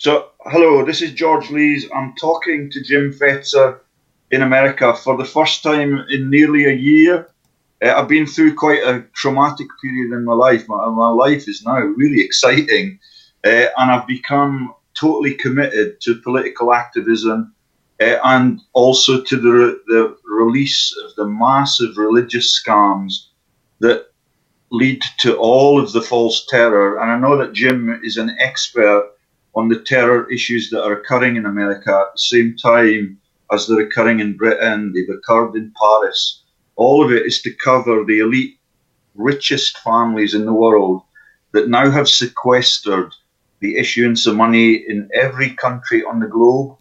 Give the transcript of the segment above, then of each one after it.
So, hello, this is George Lees. I'm talking to Jim Fetzer in America for the first time in nearly a year. I've been through quite a traumatic period in my life. My life is now really exciting, and I've become totally committed to political activism and also to the release of the massive religious scams that lead to all of the false terror. And I know that Jim is an expert on the terror issues that are occurring in America at the same time as they're occurring in Britain, they've occurred in Paris. All of it is to cover the elite, richest families in the world that now have sequestered the issuance of money in every country on the globe.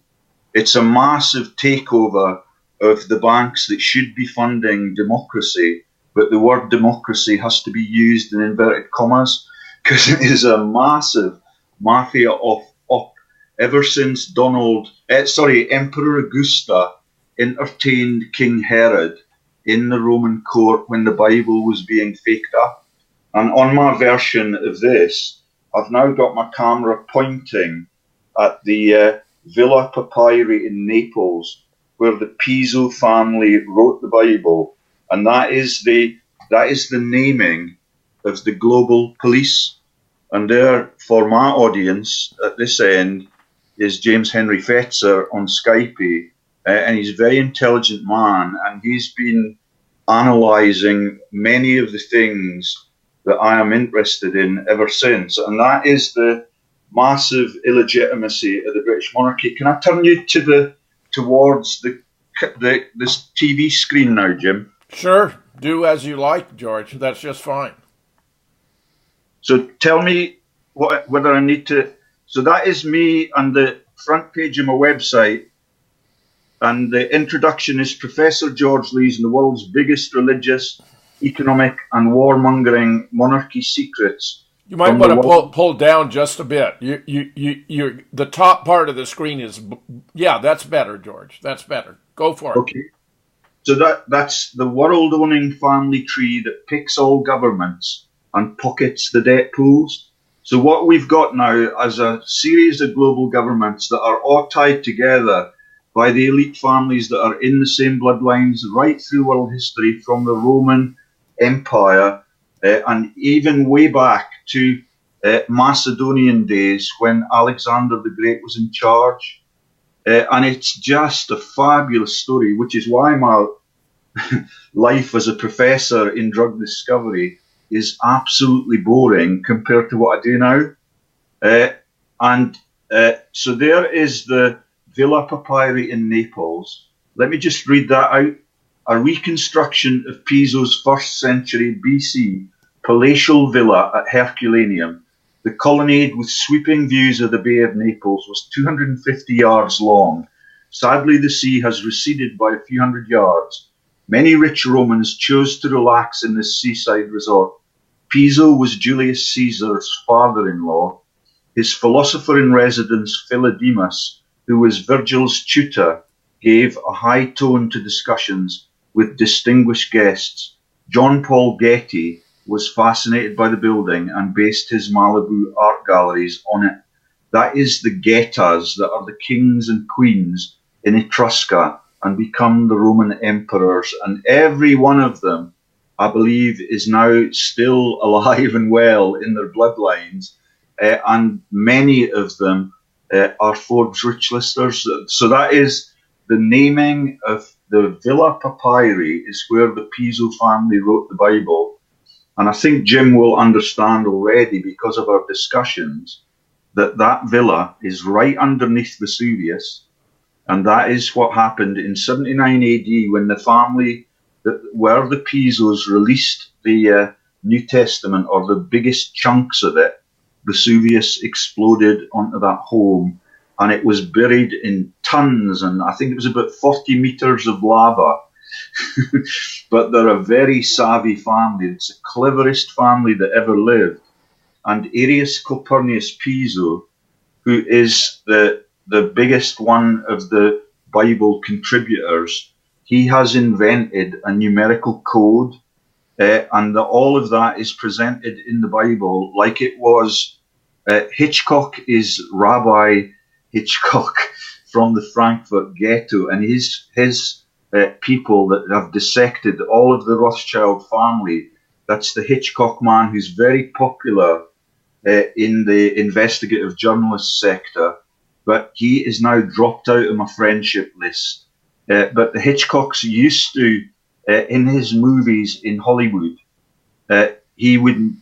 It's a massive takeover of the banks that should be funding democracy, but the word democracy has to be used in inverted commas because it is a massive mafia up ever since Emperor Augusta entertained King Herod in the Roman court when the Bible was being faked up. And on my version of this, I've now got my camera pointing at the Villa Papyri in Naples, where the Piso family wrote the Bible, and that is the naming of the global police. And there, for my audience at this end, is James Henry Fetzer on Skype, and he's a very intelligent man, and he's been analysing many of the things that I am interested in ever since, and that is the massive illegitimacy of the British monarchy. Can I turn you towards this TV screen now, Jim? Sure, do as you like, George. That's just fine. So tell me whether I need to. So that is me on the front page of my website, and the introduction is Professor George Lees and the world's biggest religious, economic, and warmongering monarchy secrets. You might want to pull down just a bit. The top part of the screen is, yeah, that's better, George. That's better. Go for it. Okay. So that's the world-owning family tree that picks all governments and pockets the debt pools. So what we've got now as a series of global governments that are all tied together by the elite families that are in the same bloodlines right through world history, from the Roman Empire and even way back to Macedonian days when Alexander the Great was in charge. And it's just a fabulous story, which is why my life as a professor in drug discovery is absolutely boring compared to what I do now. So there is the Villa Papyri in Naples. Let me just read that out. A reconstruction of Piso's 1st century BC palatial villa at Herculaneum. The colonnade with sweeping views of the Bay of Naples was 250 yards long. Sadly, the sea has receded by a few hundred yards. Many rich Romans chose to relax in this seaside resort. Piso was Julius Caesar's father-in-law. His philosopher-in-residence, Philodemus, who was Virgil's tutor, gave a high tone to discussions with distinguished guests. John Paul Getty was fascinated by the building and based his Malibu art galleries on it. That is the Gettas that are the kings and queens in Etrusca and become the Roman emperors. And every one of them, I believe, is now still alive and well in their bloodlines. And many of them are Forbes rich listers. So that is the naming of the Villa Papyri, is where the Piso family wrote the Bible. And I think Jim will understand already, because of our discussions, that that villa is right underneath Vesuvius. And that is what happened in 79 AD when the family that were the Pisos released the New Testament, or the biggest chunks of it. Vesuvius exploded onto that home, and it was buried in tons, and I think it was about 40 meters of lava. But they're a very savvy family. It's the cleverest family that ever lived. And Arius Calpurnius Piso, who is the biggest one of the Bible contributors, he has invented a numerical code, and all of that is presented in the Bible like it was Hitchcock is Rabbi Hitchcock from the Frankfurt ghetto, and his people that have dissected all of the Rothschild family. That's the Hitchcock man who's very popular in the investigative journalist sector, but he is now dropped out of my friendship list. But the Hitchcocks used to, in his movies in Hollywood, he would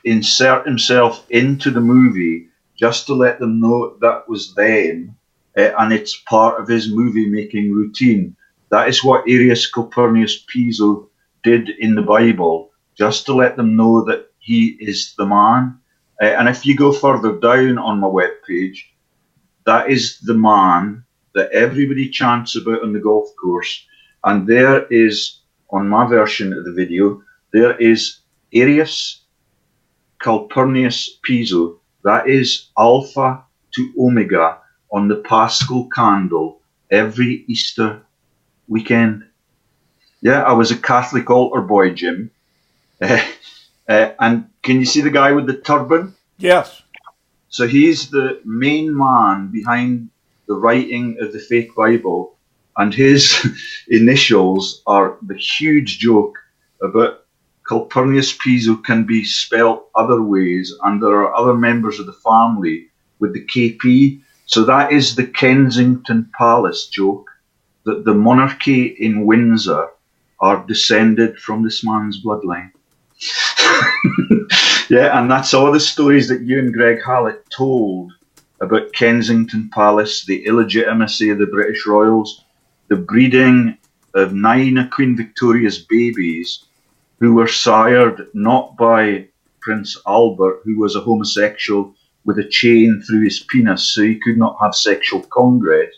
insert himself into the movie just to let them know that was them, and it's part of his movie-making routine. That is what Arius Calpurnius Piso did in the Bible, just to let them know that he is the man. And if you go further down on my webpage, that is the man that everybody chants about on the golf course. And there is, on my version of the video, there is Arius Calpurnius Piso. That is Alpha to Omega on the Paschal candle every Easter weekend. Yeah, I was a Catholic altar boy, Jim. And can you see the guy with the turban? Yes. So he's the main man behind the writing of the fake Bible, and his initials are the huge joke about Calpurnius Piso can be spelt other ways, and there are other members of the family with the KP. So that is the Kensington Palace joke, that the monarchy in Windsor are descended from this man's bloodline. Yeah, and that's all the stories that you and Greg Hallett told about Kensington Palace, the illegitimacy of the British royals, the breeding of 9 of Queen Victoria's babies who were sired not by Prince Albert, who was a homosexual with a chain through his penis so he could not have sexual congress.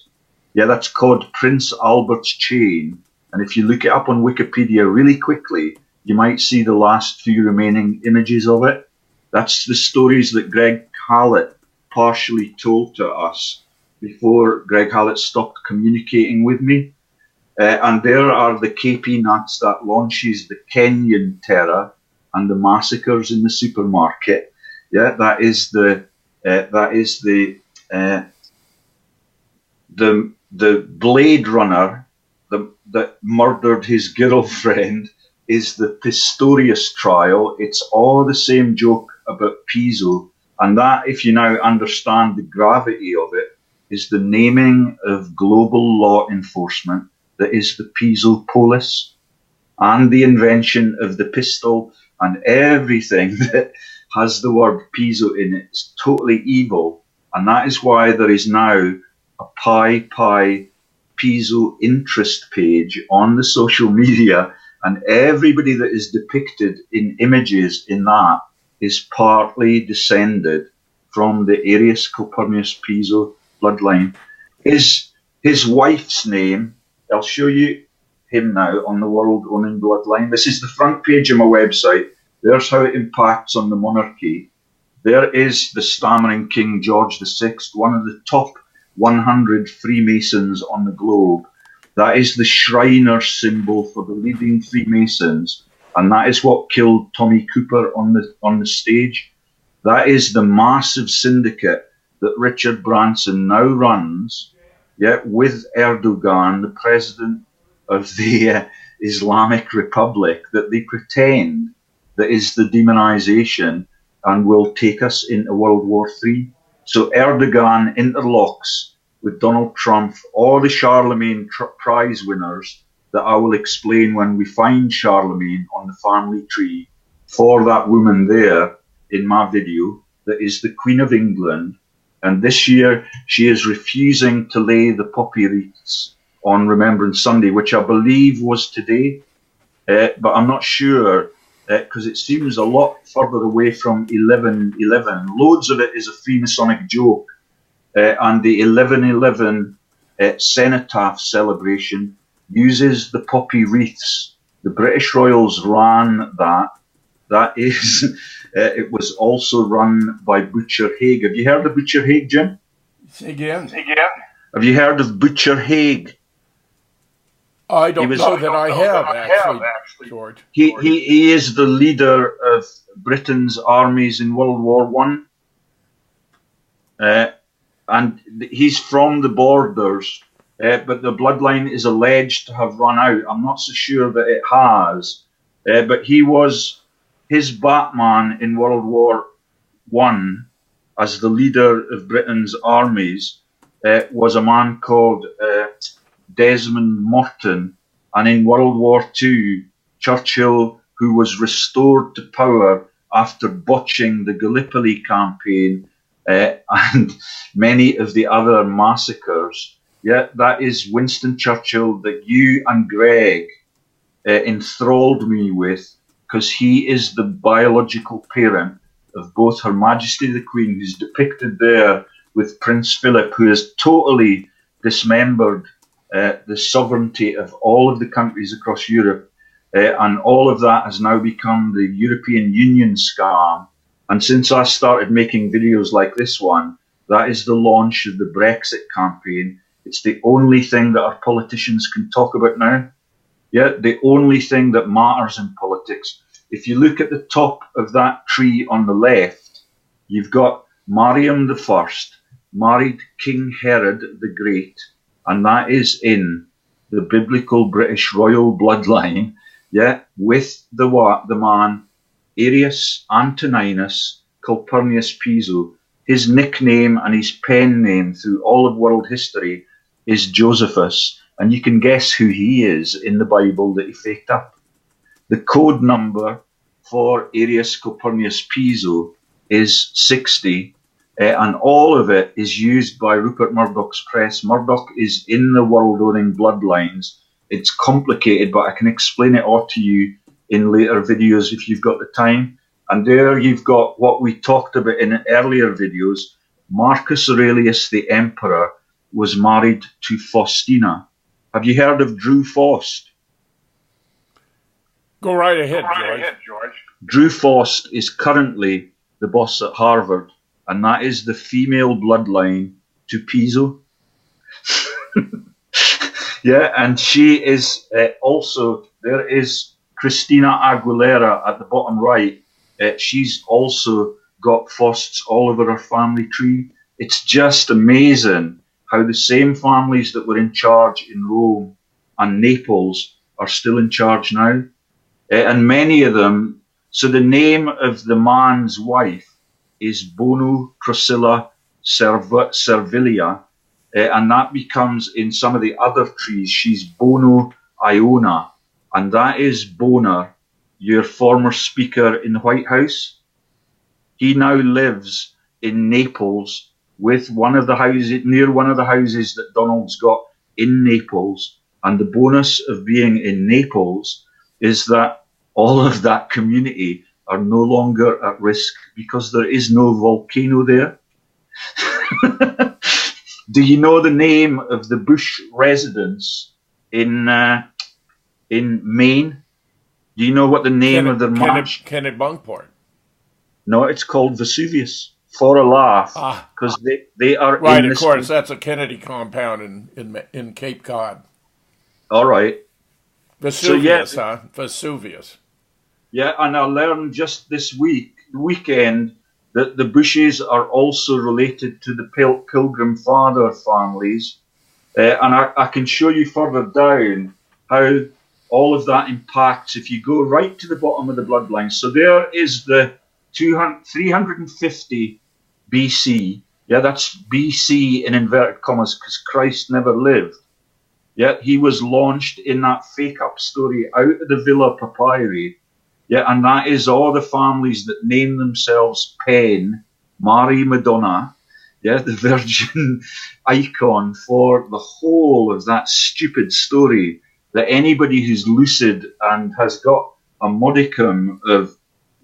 Yeah, that's called Prince Albert's chain. And if you look it up on Wikipedia really quickly, you might see the last few remaining images of it. That's the stories that Greg Hallett partially told to us before Greg Hallett stopped communicating with me. And there are the KP nuts that launches the Kenyan terror and the massacres in the supermarket. Yeah, that is the Blade Runner that murdered his girlfriend is the Pistorius trial. It's all the same joke about Piso, and that, if you now understand the gravity of it, is the naming of global law enforcement that is the Piso Polis, and the invention of the pistol, and everything that has the word Piso in it is totally evil. And that is why there is now a Pi Piso interest page on the social media, and everybody that is depicted in images in that is partly descended from the Arius Calpurnius Piso bloodline. His wife's name, I'll show you him now on the World Owning Bloodline. This is the front page of my website. There's how it impacts on the monarchy. There is the stammering King George VI, one of the top 100 Freemasons on the globe. That is the Shriner symbol for the leading Freemasons, and that is what killed Tommy Cooper on the stage. That is the massive syndicate that Richard Branson now runs, with Erdogan, the president of the Islamic Republic, that they pretend that is the demonization and will take us into World War III. So Erdogan interlocks with Donald Trump, all the Charlemagne prize winners that I will explain when we find Charlemagne on the family tree for that woman there in my video, that is the Queen of England. And this year she is refusing to lay the poppy wreaths on Remembrance Sunday, which I believe was today, but I'm not sure because it seems a lot further away from 11/11. Loads of it is a Freemasonic joke. And the 11/11 cenotaph celebration uses the poppy wreaths. The British Royals ran that. That is, it was also run by Butcher Haig. Have you heard of Butcher Haig, Jim? Say again. Have you heard of Butcher Haig? I don't know that I have, actually, George. He is the leader of Britain's armies in World War I. and he's from the borders, but the bloodline is alleged to have run out. I'm not so sure that it has, but his Batman in World War I, as the leader of Britain's armies, was a man called Desmond Morton, and in World War II, Churchill, who was restored to power after botching the Gallipoli campaign and many of the other massacres. Yeah, that is Winston Churchill that you and Greg enthralled me with, because he is the biological parent of both Her Majesty the Queen, who's depicted there with Prince Philip, who has totally dismembered the sovereignty of all of the countries across Europe. And all of that has now become the European Union scam. And since I started making videos like this one, that is the launch of the Brexit campaign. It's the only thing that our politicians can talk about now. Yeah, the only thing that matters in politics. If you look at the top of that tree on the left, you've got Mariam I, married King Herod the Great, and that is in the biblical British royal bloodline, yeah, with the man Arius Antoninus Calpurnius Piso. His nickname and his pen name through all of world history is Josephus, and you can guess who he is in the Bible that he faked up. The code number for Arius Calpurnius Piso is 60, and all of it is used by Rupert Murdoch's press. Murdoch is in the world-owning bloodlines. It's complicated, but I can explain it all to you in later videos if you've got the time. And there you've got what we talked about in earlier videos. Marcus Aurelius, the emperor, was married to Faustina. Have you heard of Drew Faust? Go right ahead, George. Drew Faust is currently the boss at Harvard, and that is the female bloodline to Piso. Yeah, and she is also, there is Christina Aguilera at the bottom right. She's also got Fausts all over her family tree. It's just amazing how the same families that were in charge in Rome and Naples are still in charge now. And many of them, so the name of the man's wife is Bono Procilla Servilia, and that becomes, in some of the other trees, she's Bono Iona, and that is Boner, your former speaker in the White House. He now lives in Naples with one of the houses, near one of the houses that Donald's got in Naples. And the bonus of being in Naples is that all of that community are no longer at risk because there is no volcano there. Do you know the name of the Bush residence in Maine? Do you know what the name of the marsh? Kennebunkport. No, it's called Vesuvius. For a laugh, because they are right. In of course, that's a Kennedy compound in Cape Cod. All right, Vesuvius, so, yeah, Vesuvius. Yeah, and I learned just this weekend, that the Bushes are also related to the Pilgrim Father families, and I can show you further down how all of that impacts if you go right to the bottom of the bloodline. So there is the 350 BC. Yeah, that's BC in inverted commas because Christ never lived. Yeah, he was launched in that fake-up story out of the Villa Papyri. Yeah, and that is all the families that name themselves Pen, Mary Madonna, yeah, the Virgin icon for the whole of that stupid story that anybody who's lucid and has got a modicum of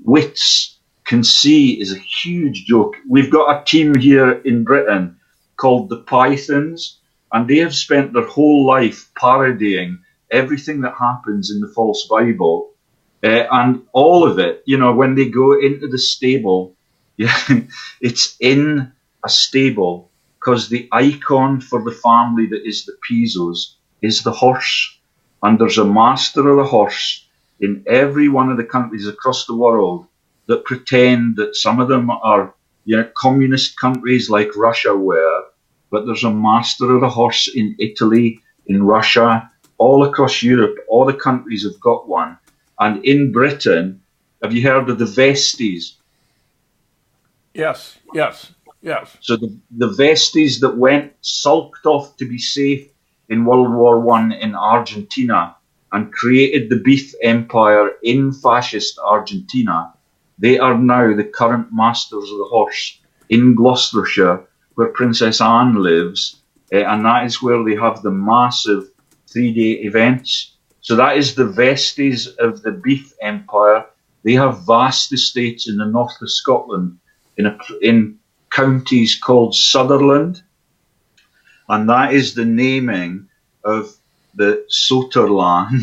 wits can see is a huge joke. We've got a team here in Britain called the Pythons, and they have spent their whole life parodying everything that happens in the false Bible. And all of it, you know, when they go into the stable, yeah, it's in a stable because the icon for the family that is the Pisos is the horse. And there's a master of the horse in every one of the countries across the world that pretend that some of them are communist countries like Russia were, but there's a master of the horse in Italy, in Russia, all across Europe. All the countries have got one. And in Britain, have you heard of the Vesties? Yes, yes, yes. So the Vesties that went, sulked off to be safe in World War I in Argentina and created the beef empire in fascist Argentina, they are now the current masters of the horse in Gloucestershire, where Princess Anne lives, and that is where they have the massive 3-day events. So that is the Vesties of the beef empire. They have vast estates in the north of Scotland, in counties called Sutherland, and that is the naming of the Soterland.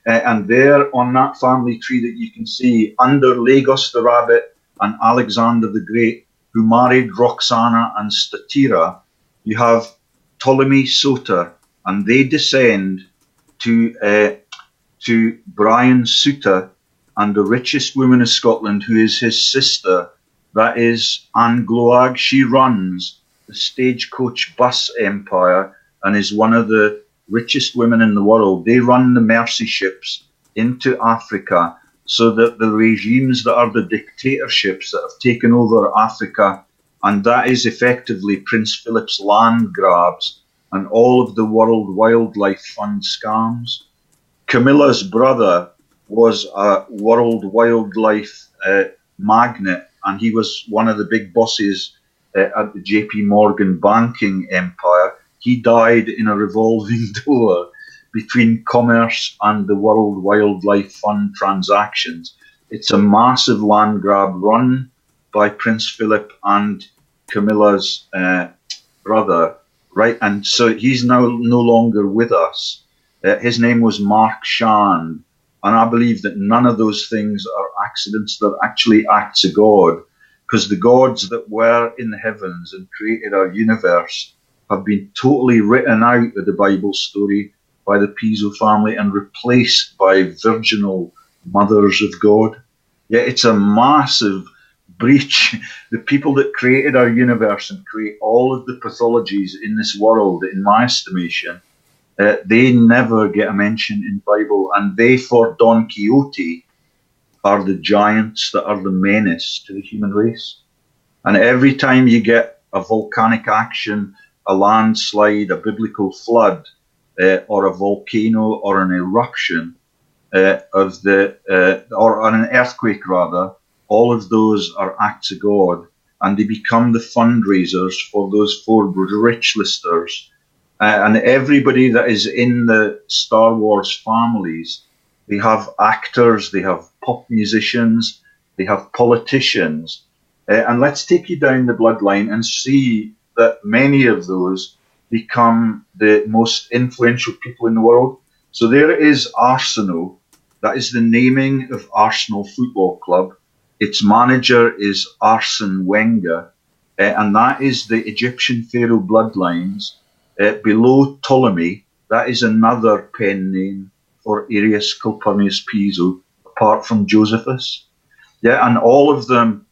And there on that family tree that you can see, under Lagos the Rabbit and Alexander the Great, who married Roxana and Statira, you have Ptolemy Soter, and they descend to Brian Suter and the richest woman of Scotland, who is his sister, that is Anne Gloag. She runs the stagecoach bus empire and is one of the richest women in the world. They run the mercy ships into Africa so that the regimes that are the dictatorships that have taken over Africa, and that is effectively Prince Philip's land grabs and all of the World Wildlife Fund scams. Camilla's brother was a World Wildlife magnate, and he was one of the big bosses at the JP Morgan banking empire. He died in a revolving door between commerce and the World Wildlife Fund transactions. It's a massive land grab run by Prince Philip and Camilla's brother, right? And so he's now no longer with us. His name was Mark Shand, and I believe that none of those things are accidents. They're actually acts of God, because the gods that were in the heavens and created our universe have been totally written out of the Bible story by the Piso family and replaced by virginal mothers of God. Yeah, it's a massive breach. The people that created our universe and create all of the pathologies in this world, in my estimation, they never get a mention in the Bible, and they, for Don Quixote, are the giants that are the menace to the human race. And every time you get a volcanic action, a landslide, a biblical flood, or a volcano, or an eruption or an earthquake rather, all of those are acts of God, and they become the fundraisers for those 4 rich listers. And everybody that is in the Star Wars families, they have actors, they have pop musicians, they have politicians. And let's take you down the bloodline and see that many of those become the most influential people in the world. So there is Arsenal. That is the naming of Arsenal Football Club. Its manager is Arsene Wenger. And that is the Egyptian pharaoh bloodlines. Below Ptolemy, that is another pen name for Arius Calpurnius Piso, apart from Josephus. Yeah, and all of them,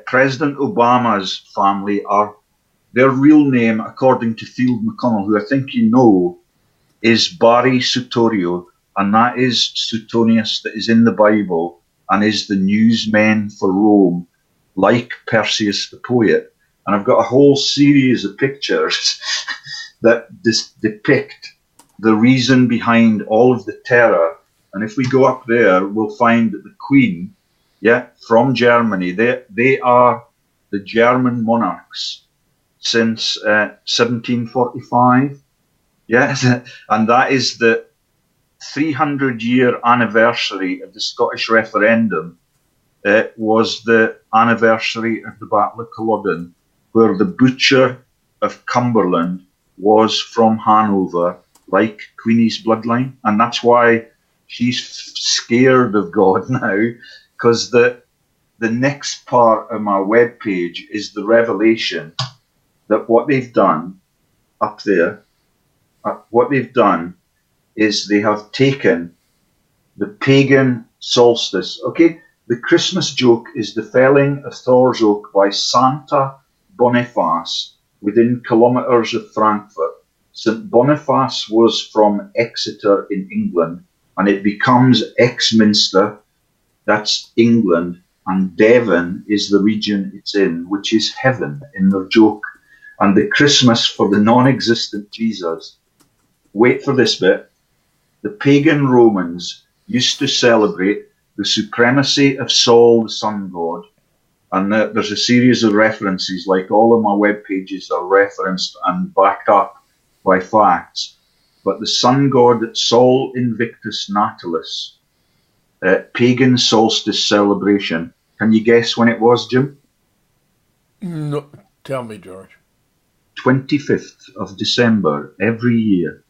President Obama's family are, their real name, according to Field McConnell, who I think you know, is Barry Sutorio, and that is Suetonius that is in the Bible and is the newsman for Rome, like Perseus the poet. And I've got a whole series of pictures that depict the reason behind all of the terror. And if we go up there, we'll find that the Queen, from Germany, they are the German monarchs since 1745. Yes, and that is the 300-year anniversary of the Scottish referendum. Was the anniversary of the Battle of Culloden, where the butcher of Cumberland was from Hanover, like Queenie's bloodline. And that's why she's scared of God now, because the next part of my webpage is the revelation that what they've done up there, what they've done is they have taken the pagan solstice. Okay, The Christmas joke is the felling of Thor's Oak by Santa Boniface within kilometres of Frankfurt. St. Boniface was from Exeter in England, and it becomes Exminster, that's England, and Devon is the region it's in, which is heaven in their joke. And the Christmas for the non-existent Jesus. Wait for this bit. The pagan Romans used to celebrate the supremacy of Sol, the sun god, and there's a series of references, like all of my web pages are referenced and backed up by facts. But the sun god Sol Invictus Natalis, pagan solstice celebration. Can you guess when it was, Jim? No, tell me, George. 25th of December every year.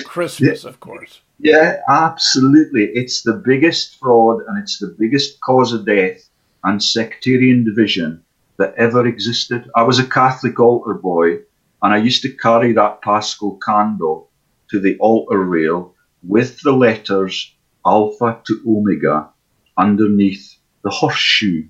Christmas, of course. Yeah, absolutely. It's the biggest fraud and it's the biggest cause of death and sectarian division that ever existed. I was a Catholic altar boy, and I used to carry that Paschal candle to the altar rail with the letters Alpha to Omega underneath the horseshoe.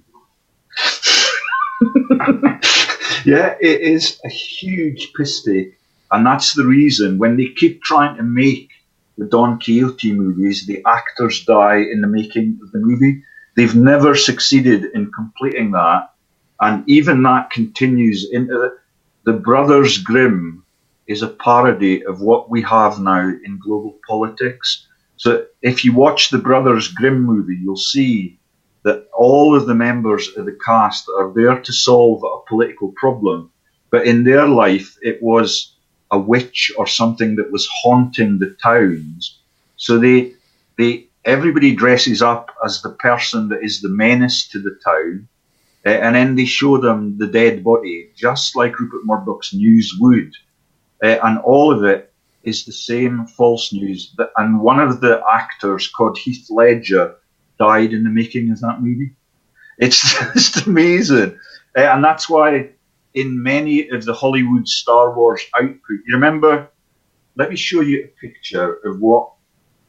Yeah, it is a huge piss take. And that's the reason when they keep trying to make the Don Quixote movies, the actors die in the making of the movie. They've never succeeded in completing that. And even that continues into the Brothers Grimm is a parody of what we have now in global politics. So if you watch the Brothers Grimm movie, you'll see that all of the members of the cast are there to solve a political problem. But in their life, it was a witch or something that was haunting the towns. So everybody dresses up as the person that is the menace to the town, and then they show them the dead body, just like Rupert Murdoch's news would. And all of it is the same false news. And one of the actors, called Heath Ledger, died in the making of that movie. It's just amazing. And that's why in many of the Hollywood Star Wars output, you remember, let me show you a picture of what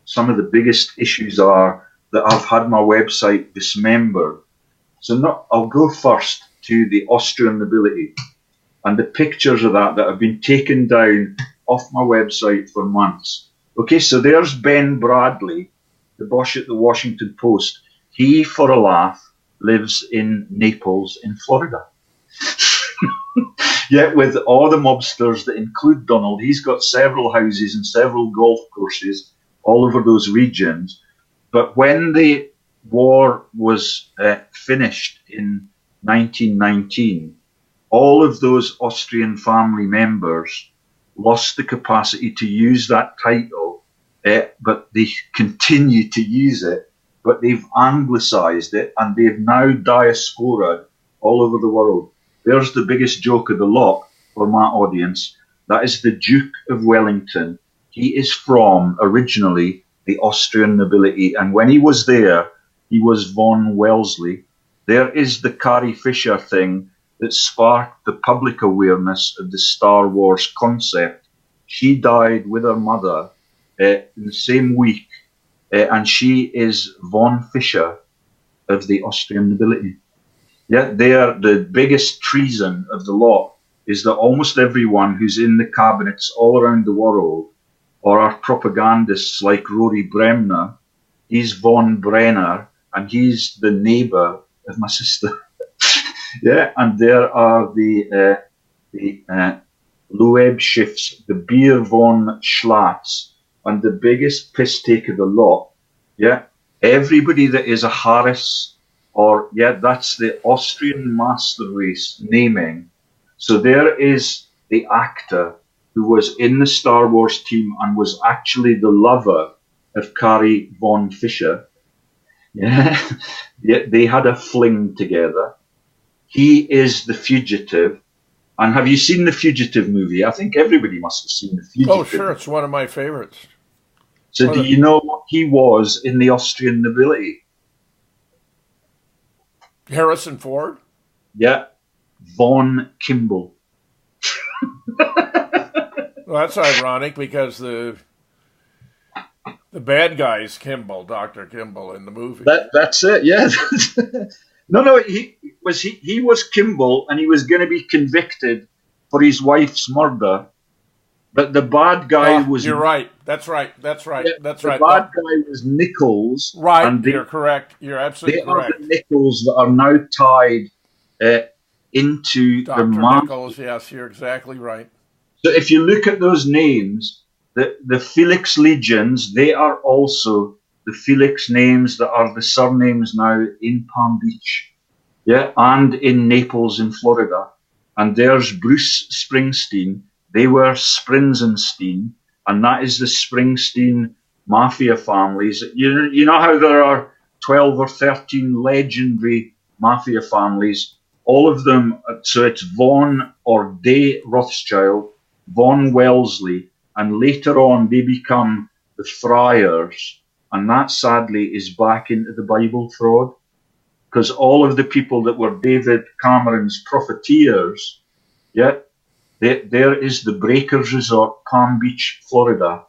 some of the biggest issues are that I've had my website dismembered. So I'll go first to the Austrian nobility and the pictures of that have been taken down off my website for months. Okay, so there's Ben Bradley, the boss at the Washington Post. He, for a laugh, lives in Naples in Florida. Yet with all the mobsters that include Donald, he's got several houses and several golf courses all over those regions. But when the war was finished in 1919, all of those Austrian family members lost the capacity to use that title, but they continue to use it, but they've anglicized it and they've now diasporaed all over the world. There's the biggest joke of the lot for my audience. That is the Duke of Wellington. He is from, originally, the Austrian nobility. And when he was there, he was von Wellesley. There is the Carrie Fisher thing that sparked the public awareness of the Star Wars concept. She died with her mother in the same week, and she is von Fischer of the Austrian nobility. Yeah, they are the biggest treason of the lot is that almost everyone who's in the cabinets all around the world or are propagandists like Rory Bremner, he's von Brenner, and he's the neighbour of my sister. Yeah, and there are the Loeb Schiffs, the Beer von Schlatz, and the biggest piss take of the lot. Yeah, everybody that is a Harris, or that's the Austrian master race naming. So there is the actor who was in the Star Wars team and was actually the lover of Carrie von Fischer. Yeah, they had a fling together. He is the fugitive. And have you seen the Fugitive movie? I think everybody must have seen the Fugitive. Oh, sure. It's one of my favorites. So do you know what he was in the Austrian nobility? Harrison Ford? Yeah. Von Kimball. Well, that's ironic because the The bad guy is Kimball, Dr. Kimball in the movie. That's it, yeah. No, he was Kimball, and he was going to be convicted for his wife's murder. But the bad guy was... You're right. That's right. Yeah, the bad guy was Nichols. Right, and you're correct. You're absolutely correct. They are the Nichols that are now tied into Dr. the... Nichols, yes, you're exactly right. So if you look at those names, the Felix Legions, they are also the Felix names that are the surnames now in Palm Beach, yeah, and in Naples in Florida. And there's Bruce Springsteen. They were Sprinzenstein, and that is the Springsteen mafia families. You know how there are 12 or 13 legendary mafia families, all of them, so it's Von or de Rothschild, Von Wellesley, and later on they become the Friars, and that sadly is back into the Bible fraud, because all of the people that were David Cameron's profiteers, yeah, there is the Breakers Resort, Palm Beach, Florida.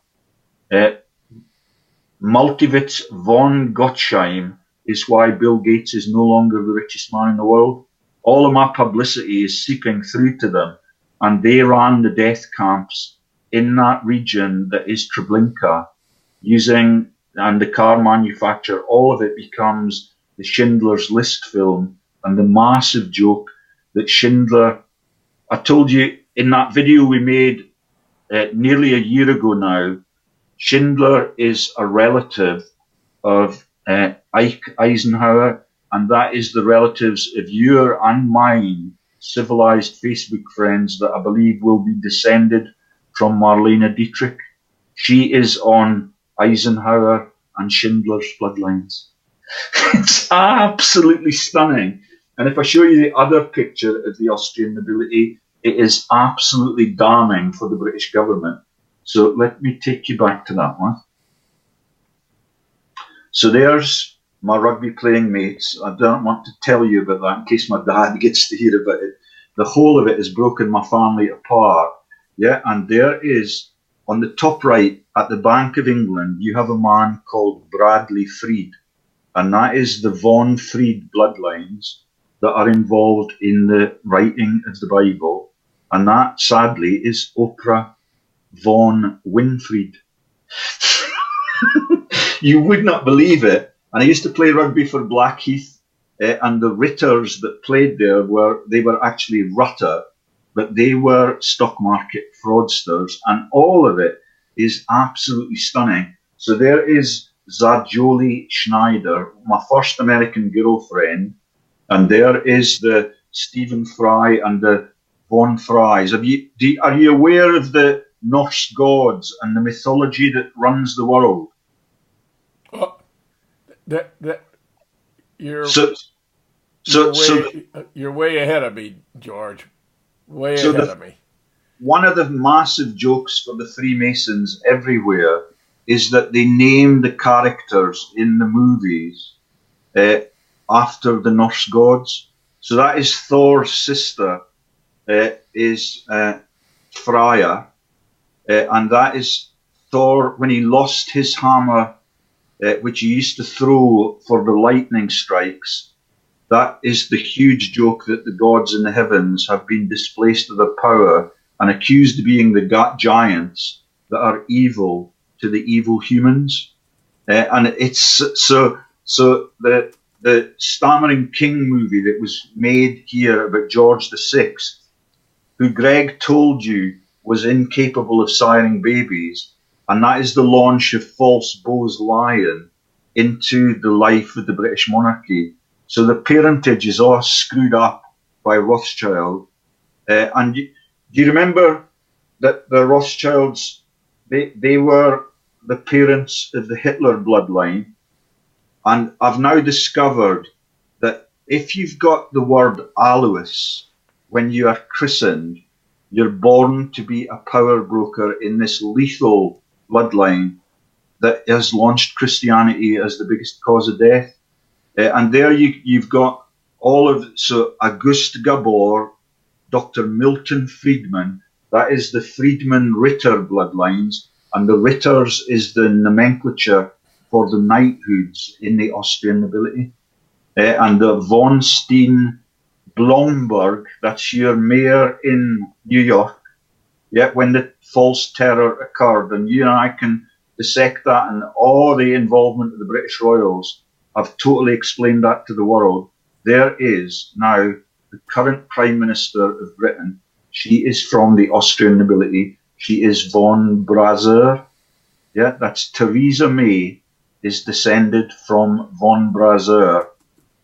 Multivitz von Gottsheim is why Bill Gates is no longer the richest man in the world. All of my publicity is seeping through to them, and they ran the death camps in that region that is Treblinka, and the car manufacturer. All of it becomes the Schindler's List film, and the massive joke that Schindler... I told you in that video we made nearly a year ago now, Schindler is a relative of Ike Eisenhower, and that is the relatives of your and mine civilized Facebook friends that I believe will be descended from Marlene Dietrich. She is on Eisenhower and Schindler's bloodlines. It's absolutely stunning. And if I show you the other picture of the Austrian nobility, it is absolutely damning for the British government. So let me take you back to that one. So there's my rugby playing mates. I don't want to tell you about that in case my dad gets to hear about it. The whole of it has broken my family apart. Yeah, and there is, on the top right, at the Bank of England, you have a man called Bradley Freed. And that is the Von Freed bloodlines that are involved in the writing of the Bible. And that, sadly, is Oprah von Winfried. You would not believe it. And I used to play rugby for Blackheath, and the Ritters that played there were actually Rutter, but they were stock market fraudsters, and all of it is absolutely stunning. So there is Zajoli Schneider, my first American girlfriend, and there is the Stephen Fry and the Von Fries. Are you aware of the Norse gods and the mythology that runs the world? You're way ahead of me, George. Way ahead of me. One of the massive jokes for the Freemasons everywhere is that they name the characters in the movies after the Norse gods. So that is Thor's sister is Freya, and that is Thor when he lost his hammer, which he used to throw for the lightning strikes. That is the huge joke that the gods in the heavens have been displaced of their power and accused of being the giants that are evil to the evil humans. And it's so the Stammering King movie that was made here about George VI, who Greg told you was incapable of siring babies, and that is the launch of False Bose Lion into the life of the British monarchy. So the parentage is all screwed up by Rothschild. And do you remember that the Rothschilds, they were the parents of the Hitler bloodline? And I've now discovered that if you've got the word Alois when you are christened, you're born to be a power broker in this lethal bloodline that has launched Christianity as the biggest cause of death. And there you've got all of, so Auguste Gabor, Dr. Milton Friedman, that is the Friedman-Ritter bloodlines. and the Ritters is the nomenclature for the knighthoods in the Austrian nobility. And the von Steen Blomberg, that's your mayor in New York, yeah, when the false terror occurred, and you and I can dissect that, and all the involvement of the British Royals, I've totally explained that to the world. There is now the current Prime Minister of Britain. She is from the Austrian nobility. She is von Braser. Yeah, that's Theresa May is descended from von Braser,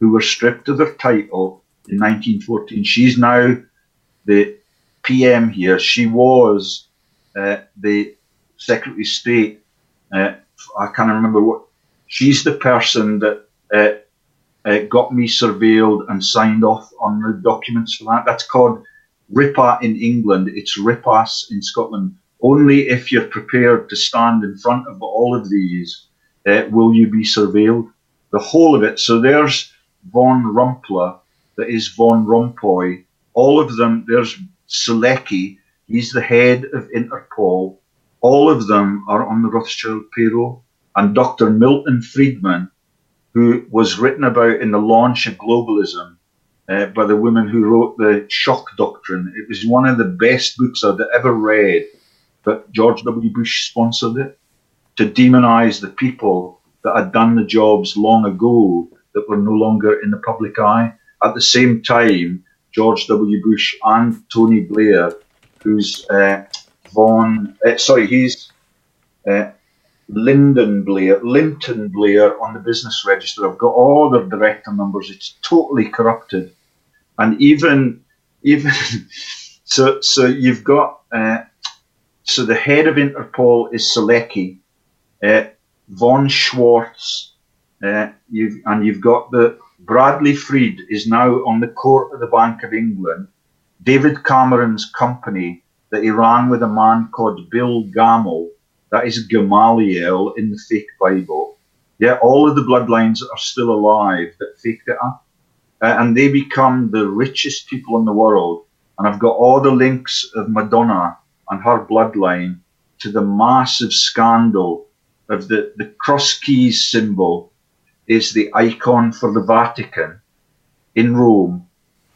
who were stripped of their title in 1914. She's now the PM here. She was the Secretary of State. I can't remember what. She's the person that got me surveilled and signed off on the documents for that. That's called RIPA in England. It's RIPAS in Scotland. Only if you're prepared to stand in front of all of these will you be surveilled. The whole of it. So there's von Rumpler, that is von Rompuy. All of them. There's Selecki. He's the head of Interpol. All of them are on the Rothschild payroll. And Dr. Milton Friedman, who was written about in the launch of globalism by the woman who wrote the Shock Doctrine. It was one of the best books I'd ever read, but George W. Bush sponsored it to demonize the people that had done the jobs long ago that were no longer in the public eye. At the same time, George W. Bush and Tony Blair, who's he's Linton Blair on the business register. I've got all their director numbers. It's totally corrupted, and even so you've got so the head of Interpol is Selecki, von Schwartz, you've got the Bradley Freed is now on the court of the Bank of England. David Cameron's company that he ran with a man called Bill Gamel. That is Gamaliel in the fake Bible. Yeah, all of the bloodlines are still alive that faked it up. And they become the richest people in the world. And I've got all the links of Madonna and her bloodline to the massive scandal of the cross keys symbol is the icon for the Vatican in Rome,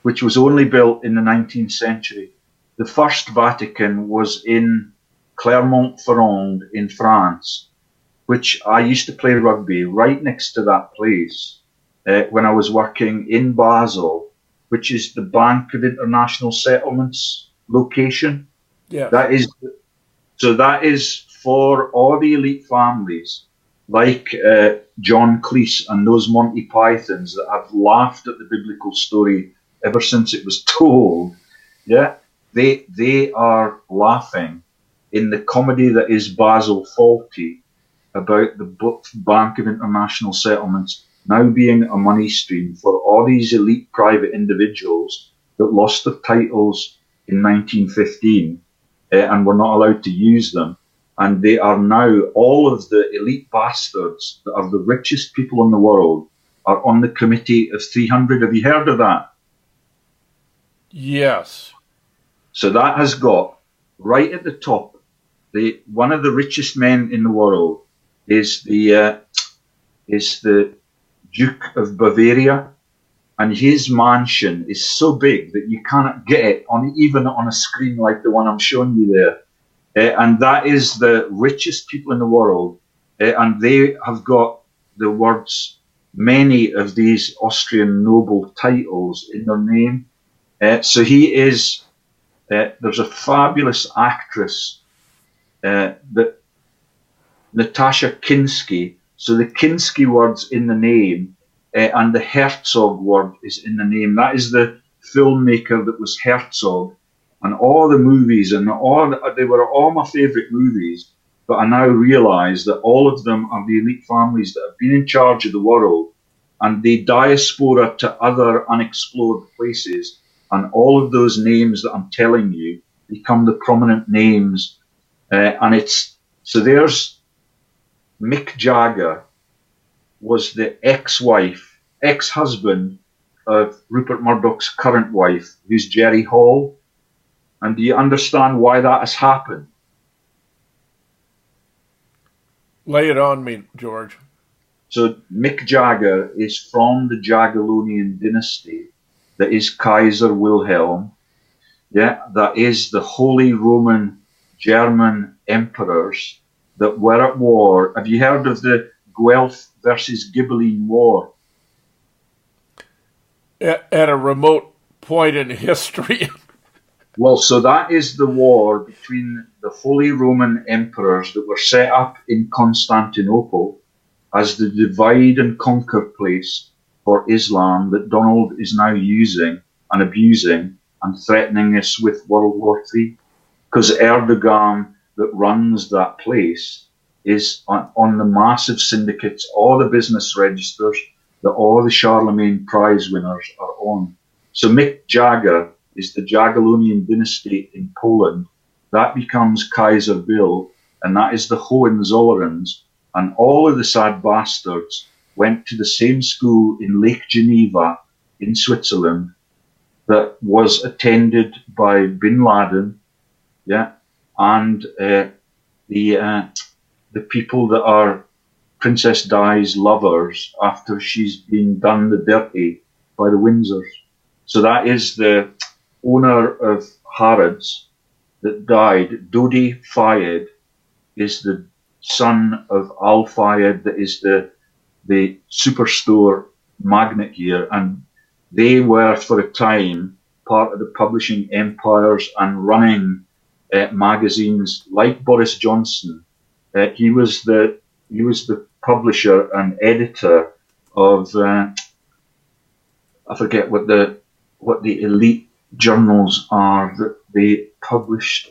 which was only built in the 19th century. The first Vatican was in Clermont-Ferrand in France, which I used to play rugby right next to that place when I was working in Basel, which is the Bank of International Settlements location. Yeah. That is for all the elite families like John Cleese and those Monty Pythons that have laughed at the biblical story ever since it was told. Yeah, they are laughing in the comedy that is Basil Fawlty about the Bank of International Settlements now being a money stream for all these elite private individuals that lost their titles in 1915 and were not allowed to use them. And they are now, all of the elite bastards that are the richest people in the world are on the Committee of 300. Have you heard of that? Yes. So that has got right at the top, one of the richest men in the world is the Duke of Bavaria, and his mansion is so big that you cannot get it even on a screen like the one I'm showing you there. And that is the richest people in the world, and they have got the words many of these Austrian noble titles in their name. So he is. There's a fabulous actress. That Natasha Kinski, so the Kinski word's in the name, and the Herzog word is in the name. That is the filmmaker that was Herzog, and all the movies, and they were all my favourite movies, but I now realise that all of them are the elite families that have been in charge of the world, and they diaspora to other unexplored places, and all of those names that I'm telling you become the prominent names. And so there's Mick Jagger was the ex-husband of Rupert Murdoch's current wife, who's Jerry Hall. And do you understand why that has happened? Lay it on me, George. So Mick Jagger is from the Jagiellonian dynasty that is Kaiser Wilhelm. Yeah, that is the Holy Roman German emperors that were at war. Have you heard of the Guelph versus Ghibelline War? At a remote point in history. Well, so that is the war between the Holy Roman emperors that were set up in Constantinople as the divide and conquer place for Islam that Donald is now using and abusing and threatening us with World War III. Because Erdogan that runs that place is on the massive syndicates, all the business registers that all the Charlemagne Prize winners are on. So Mick Jagger is the Jagiellonian dynasty in Poland. That becomes Kaiser Bill, and that is the Hohenzollerns. And all of the sad bastards went to the same school in Lake Geneva in Switzerland that was attended by Bin Laden, yeah, and the people that are Princess Di's lovers after she's been done the dirty by the Windsors. So that is the owner of Harrods that died. Dodi Fayed is the son of Al Fayed, that is the superstore magnate here, and they were for a time part of the publishing empires and running magazines like Boris Johnson. He was the publisher and editor of I forget what the elite journals are that they published.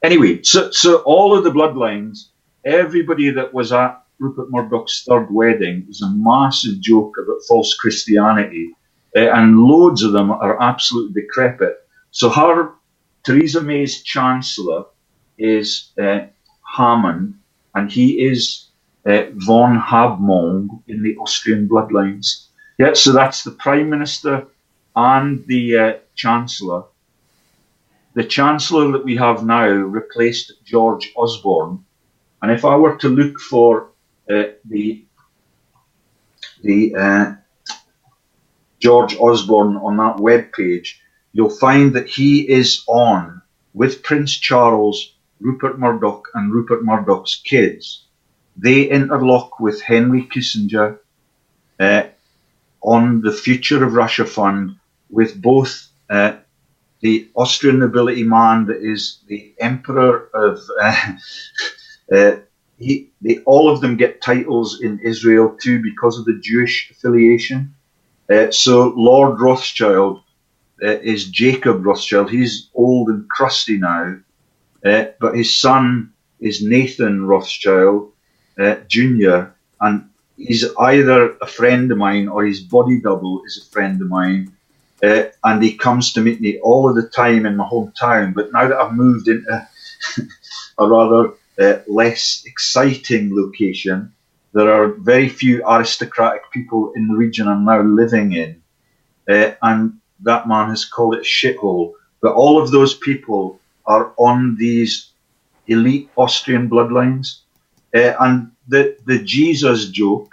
Anyway, so all of the Bloodlines, everybody that was at Rupert Murdoch's third wedding is a massive joke about false Christianity, and loads of them are absolutely decrepit. So Theresa May's Chancellor is Hammond, and he is von Habmong in the Austrian Bloodlines. Yeah, so that's the Prime Minister and the Chancellor. The Chancellor that we have now replaced George Osborne, and if I were to look for the George Osborne on that web page, you'll find that he is on with Prince Charles, Rupert Murdoch, and Rupert Murdoch's kids. They interlock with Henry Kissinger on the Future of Russia Fund, with both the Austrian nobility man that is the Emperor of all of them get titles in Israel too because of the Jewish affiliation. So Lord Rothschild is Jacob Rothschild. He's old and crusty now, but his son is Nathan Rothschild Jr., and he's either a friend of mine or his body double is a friend of mine. And he comes to meet me all of the time in my hometown. But now that I've moved into a rather less exciting location, there are very few aristocratic people in the region I'm now living in. And that man has called it a shithole. But all of those people are on these elite Austrian bloodlines. And the Jesus joke,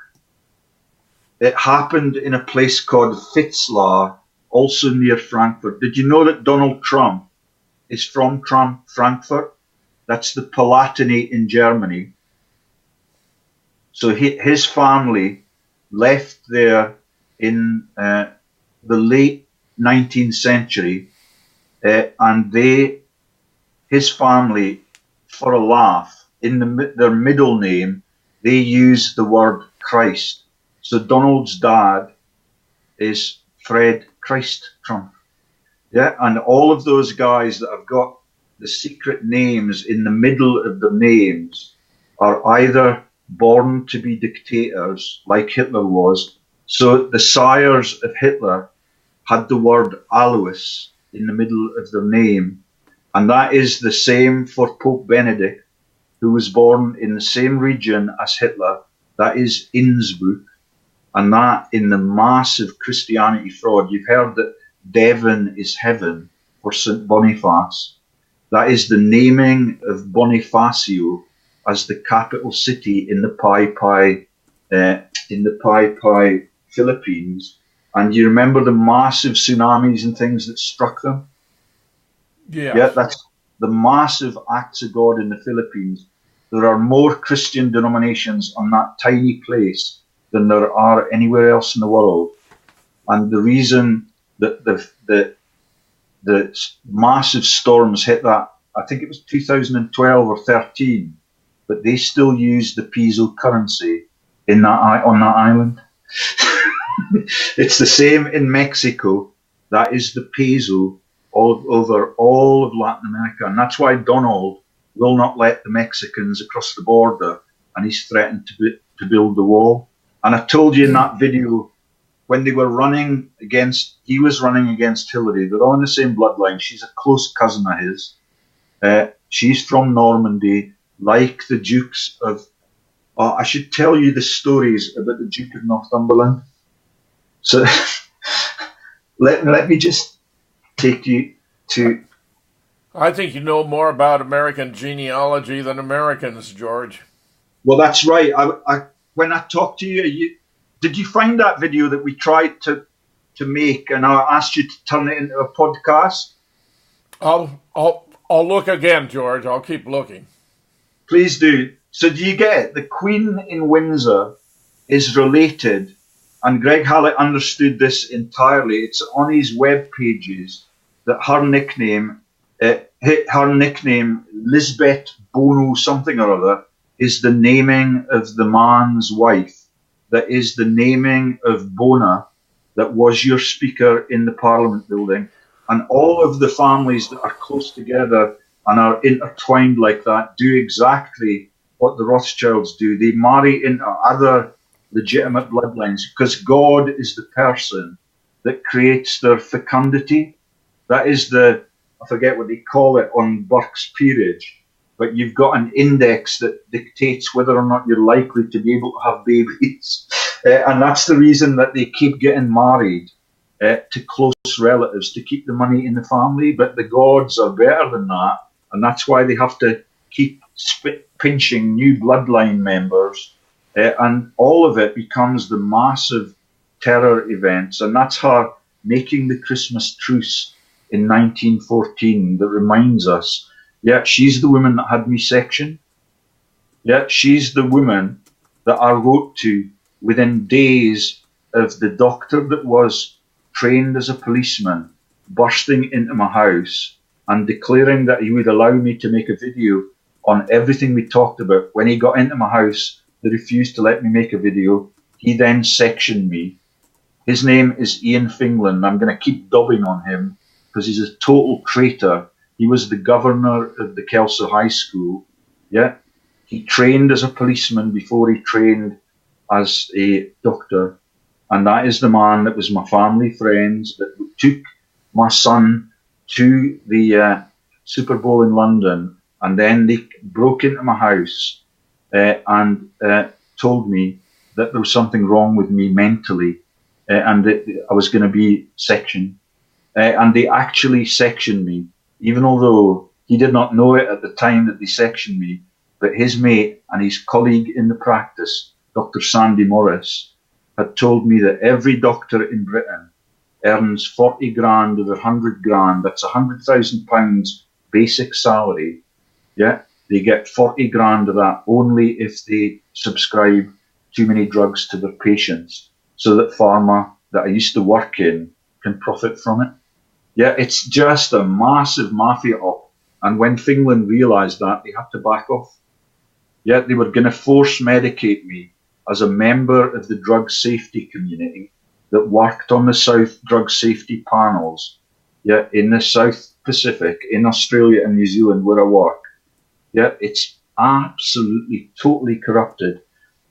it happened in a place called Fitzlar, also near Frankfurt. Did you know that Donald Trump is from Frankfurt? That's the Palatinate in Germany. So his family left there in the late 19th century, and his family, for a laugh, in their middle name, they use the word Christ. So Donald's dad is Fred Christ Trump. Yeah, and all of those guys that have got the secret names in the middle of the names are either born to be dictators, like Hitler was. So the sires of Hitler had the word Alois in the middle of their name. And that is the same for Pope Benedict, who was born in the same region as Hitler. That is Innsbruck. And that, in the massive Christianity fraud, you've heard that Devon is heaven for St. Boniface. That is the naming of Bonifacio as the capital city in the Papyri Philippines. And you remember the massive tsunamis and things that struck them? Yeah, that's the massive acts of God in the Philippines. There are more Christian denominations on that tiny place than there are anywhere else in the world. And the reason that the massive storms hit that, I think it was 2012 or 13, but they still use the Piso currency on that island. It's the same in Mexico. That is the peso all over all of Latin America. And that's why Donald will not let the Mexicans across the border, and he's threatened to build the wall. And I told you in that video, when they were he was running against Hillary. They're all in the same bloodline. She's a close cousin of his. She's from Normandy, like the Dukes of... I should tell you the stories about the Duke of Northumberland. So let me just take you to... I think you know more about American genealogy than Americans, George. Well, that's right. When I talked to you, did you find that video that we tried to make, and I asked you to turn it into a podcast? I'll look again, George. I'll keep looking. Please do. So do you get it? The Queen in Windsor is related, and Greg Hallett understood this entirely. It's on his web pages that her nickname, Lisbeth Bono something or other, is the naming of the man's wife. That is the naming of Bona, that was your speaker in the Parliament building. And all of the families that are close together and are intertwined like that do exactly what the Rothschilds do. They marry into other legitimate bloodlines, because God is the person that creates their fecundity. That is I forget what they call it on Burke's peerage, but you've got an index that dictates whether or not you're likely to be able to have babies. And that's the reason that they keep getting married to close relatives to keep the money in the family. But the gods are better than that, and that's why they have to keep pinching new bloodline members. And all of it becomes the massive terror events. And that's her making the Christmas truce in 1914 that reminds us, yeah, she's the woman that had me sectioned. Yeah, she's the woman that I wrote to within days of the doctor that was trained as a policeman bursting into my house and declaring that he would allow me to make a video on everything we talked about. When he got into my house, they refused to let me make a video. He then sectioned me. His name is Ian Fingland. I'm going to keep dubbing on him because he's a total traitor. He was the governor of the Kelso High School. Yeah, he trained as a policeman before he trained as a doctor. And that is the man that was my family friends that took my son to the Super Bowl in London. And then they broke into my house and told me that there was something wrong with me mentally and that I was going to be sectioned. And they actually sectioned me, even although he did not know it at the time that they sectioned me. But his mate and his colleague in the practice, Dr. Sandy Morris, had told me that every doctor in Britain earns 40 grand of 100 grand. That's £100,000 basic salary. Yeah, they get 40 grand of that only if they subscribe too many drugs to their patients, so that pharma that I used to work in can profit from it. Yeah, it's just a massive mafia op. And when Fingland realised that, they had to back off. Yeah, they were going to force medicate me as a member of the drug safety community that worked on the South drug safety panels, yeah, in the South Pacific, in Australia and New Zealand where I work. Yeah, it's absolutely, totally corrupted.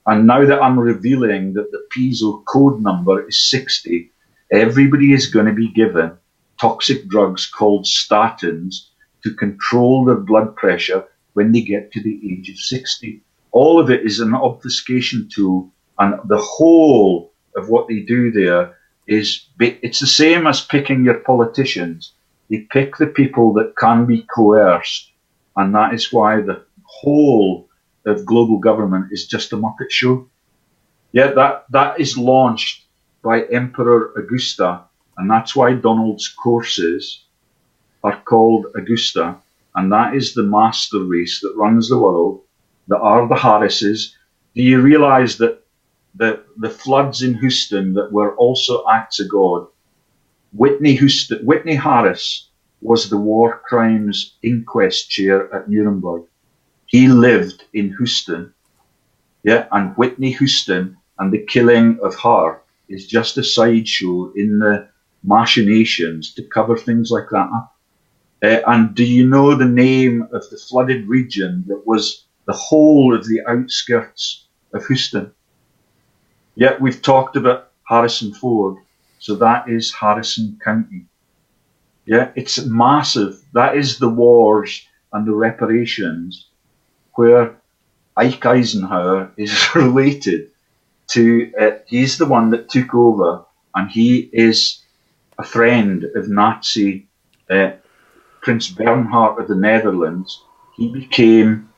And now that I'm revealing that the Piso code number is 60, everybody is going to be given toxic drugs called statins to control their blood pressure when they get to the age of 60. All of it is an obfuscation tool, and the whole of what they do there is, it's the same as picking your politicians. They pick the people that can be coerced, and that is why the whole of global government is just a Muppet show. Yeah, that is launched by Emperor Augusta, and that's why Donald's courses are called Augusta, and that is the master race that runs the world, that are the Harrises. Do you realize that the floods in Houston that were also acts of God, Whitney Harris was the war crimes inquest chair at Nuremberg. He lived in Houston, yeah, and Whitney Houston and the killing of her is just a sideshow in the machinations to cover things like that up. And do you know the name of the flooded region that was the whole of the outskirts of Houston? Yeah, we've talked about Harrison Ford, so that is Harrison County. Yeah, it's massive. That is the wars and the reparations where Ike Eisenhower is related to, he's the one that took over, and he is a friend of Nazi Prince Bernhard of the Netherlands. He became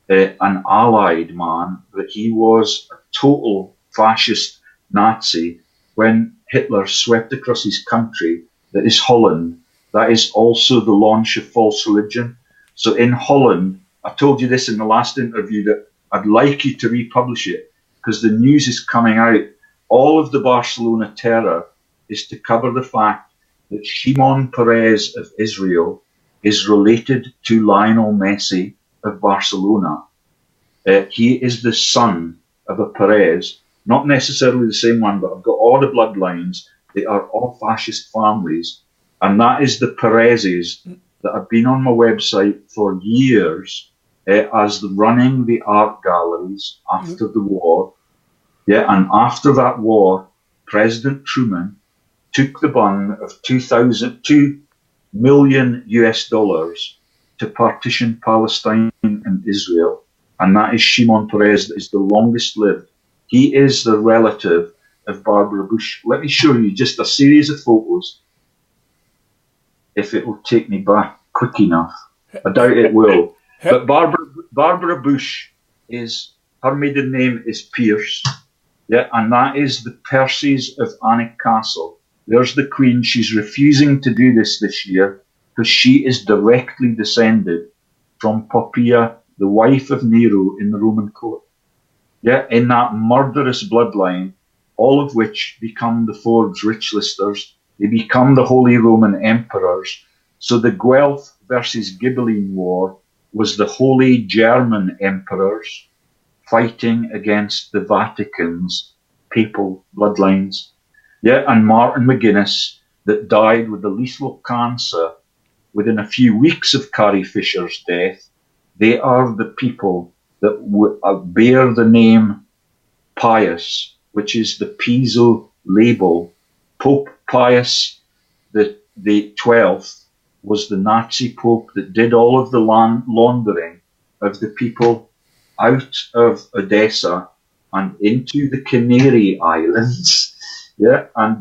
an allied man, but he was a total fascist Nazi when Hitler swept across his country, that is Holland. That is also the launch of false religion. So in Holland, I told you this in the last interview, that I'd like you to republish it, because the news is coming out. All of the Barcelona terror is to cover the fact that Shimon Peres of Israel is related to Lionel Messi of Barcelona. He is the son of a Perez, not necessarily the same one, but I've got all the bloodlines. They are all fascist families. And that is the Perezes that have been on my website for years as running the art galleries after the war. Yeah, and after that war, President Truman took the bung of $2 million US to partition Palestine and Israel. And that is Shimon Peres, that is the longest lived. He is the relative of Barbara Bush. Let me show you just a series of photos, if it will take me back quick enough. I doubt it will. But Barbara Bush her maiden name is Pierce. Yeah, and that is the Percys of Alnwick Castle. There's the Queen. She's refusing to do this year because she is directly descended from Poppaea, the wife of Nero in the Roman court. Yeah, in that murderous bloodline, all of which become the Forbes rich listers. They become the Holy Roman Emperors. So the Guelph versus Ghibelline War was the Holy German Emperors fighting against the Vatican's papal bloodlines. Yeah, and Martin McGuinness, that died with the lethal cancer within a few weeks of Carrie Fisher's death. They are the people that bear the name Pius, which is the Piso label. Pope Pius the 12th was the Nazi Pope that did all of the laundering of the people out of Odessa and into the Canary Islands. Yeah, and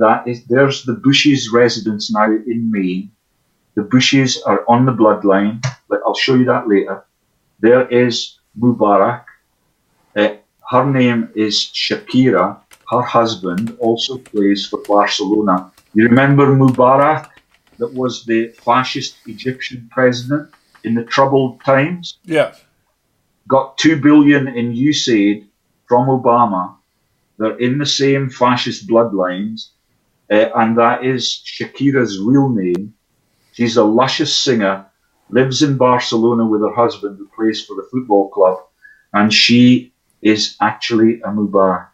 there's the Bushes residence now in Maine. The Bushes are on the bloodline, but I'll show you that later. There is Mubarak. Her name is Shakira. Her husband also plays for Barcelona. You remember Mubarak, that was the fascist Egyptian president in the troubled times? Yes. Got $2 billion in USAID from Obama. They're in the same fascist bloodlines, and that is Shakira's real name. She's a luscious singer, lives in Barcelona with her husband, who plays for the football club, and she is actually a Mubarak.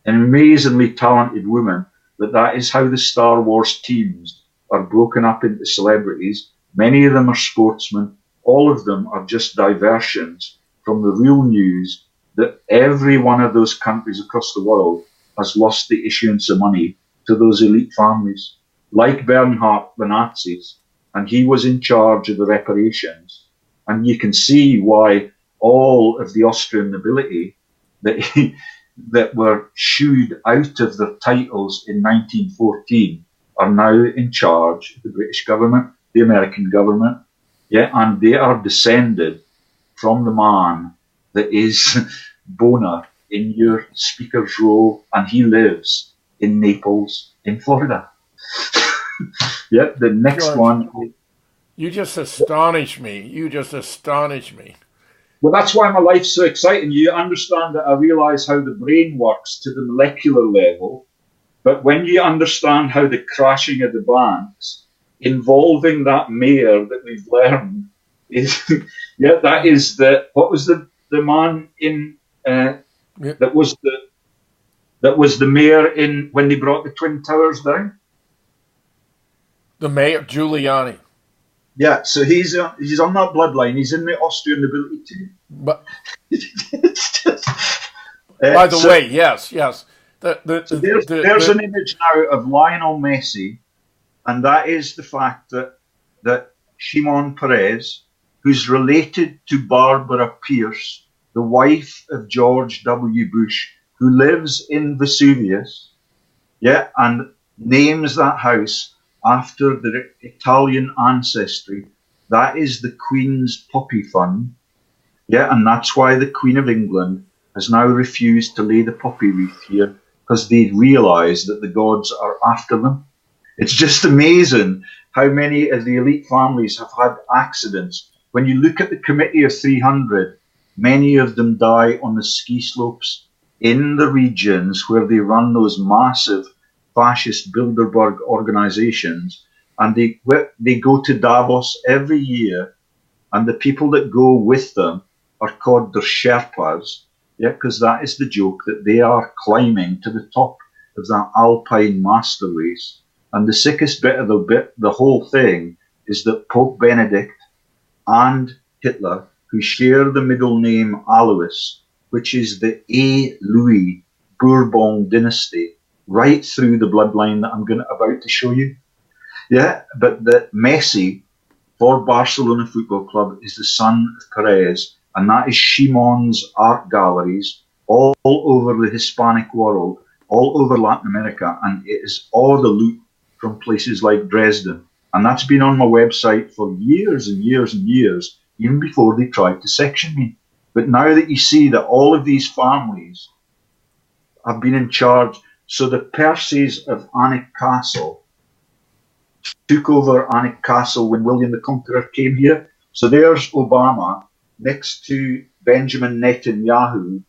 An amazingly talented woman, but that is how the Star Wars teams are broken up into celebrities. Many of them are sportsmen. All of them are just diversions from the real news that every one of those countries across the world has lost the issuance of money to those elite families, like Bernhard, the Nazis, and he was in charge of the reparations. And you can see why all of the Austrian nobility that were shooed out of their titles in 1914 are now in charge of the British government, the American government, yeah, and they are descended from the man that is Boner in your speaker's row, and he lives in Naples, in Florida. Yep, the next George, one. you just astonish me. You just astonish me. Well, that's why my life's so exciting. You understand that I realize how the brain works to the molecular level, but when you understand how the crashing of the banks involving that mayor that we've learned is, yeah, that is what was the man in, that was the mayor in when they brought the Twin Towers down? The mayor, Giuliani. Yeah, so he's on that bloodline. He's in the Austrian nobility too. But by the way, yes. There's an image now of Lionel Messi, and that is the fact that Shimon Peres, who's related to Barbara Pierce, the wife of George W. Bush, who lives in Vesuvius, yeah, and names that house after the Italian ancestry. That is the Queen's Poppy Fund. Yeah, and that's why the Queen of England has now refused to lay the poppy wreath here, because they realise that the gods are after them. It's just amazing how many of the elite families have had accidents. When you look at the Committee of 300, many of them die on the ski slopes in the regions where they run those massive fascist Bilderberg organizations, and they go to Davos every year, and the people that go with them are called their Sherpas, yeah, because that is the joke that they are climbing to the top of that alpine master race. And the sickest bit of the whole thing is that Pope Benedict and Hitler, who share the middle name Alois, which is the A. Louis Bourbon dynasty, right through the bloodline that I'm about to show you. Yeah, but the Messi for Barcelona Football Club is the son of Perez, and that is Shimon's art galleries all over the Hispanic world, all over Latin America, and it is all the loot from places like Dresden. And that's been on my website for years and years and years, even before they tried to section me. But now that you see that all of these families have been in charge, so the Percys of Alnwick Castle took over Alnwick Castle when William the Conqueror came here. So there's Obama next to Benjamin Netanyahu,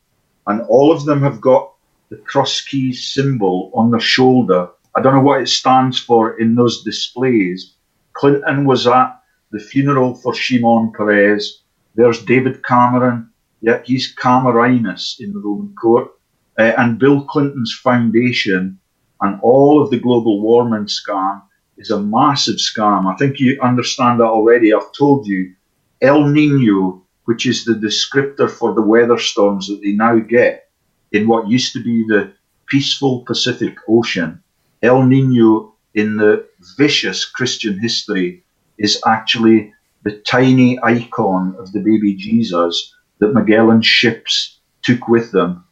and all of them have got the cross keys symbol on their shoulder. I don't know what it stands for in those displays. Clinton was at the funeral for Shimon Peres. There's David Cameron. Yeah, he's Cameronus in the Roman court. And Bill Clinton's foundation and all of the global warming scam is a massive scam. I think you understand that already. I've told you. El Nino, which is the descriptor for the weather storms that they now get in what used to be the peaceful Pacific Ocean. El Nino in the vicious Christian history is actually the tiny icon of the baby Jesus that Magellan's ships took with them.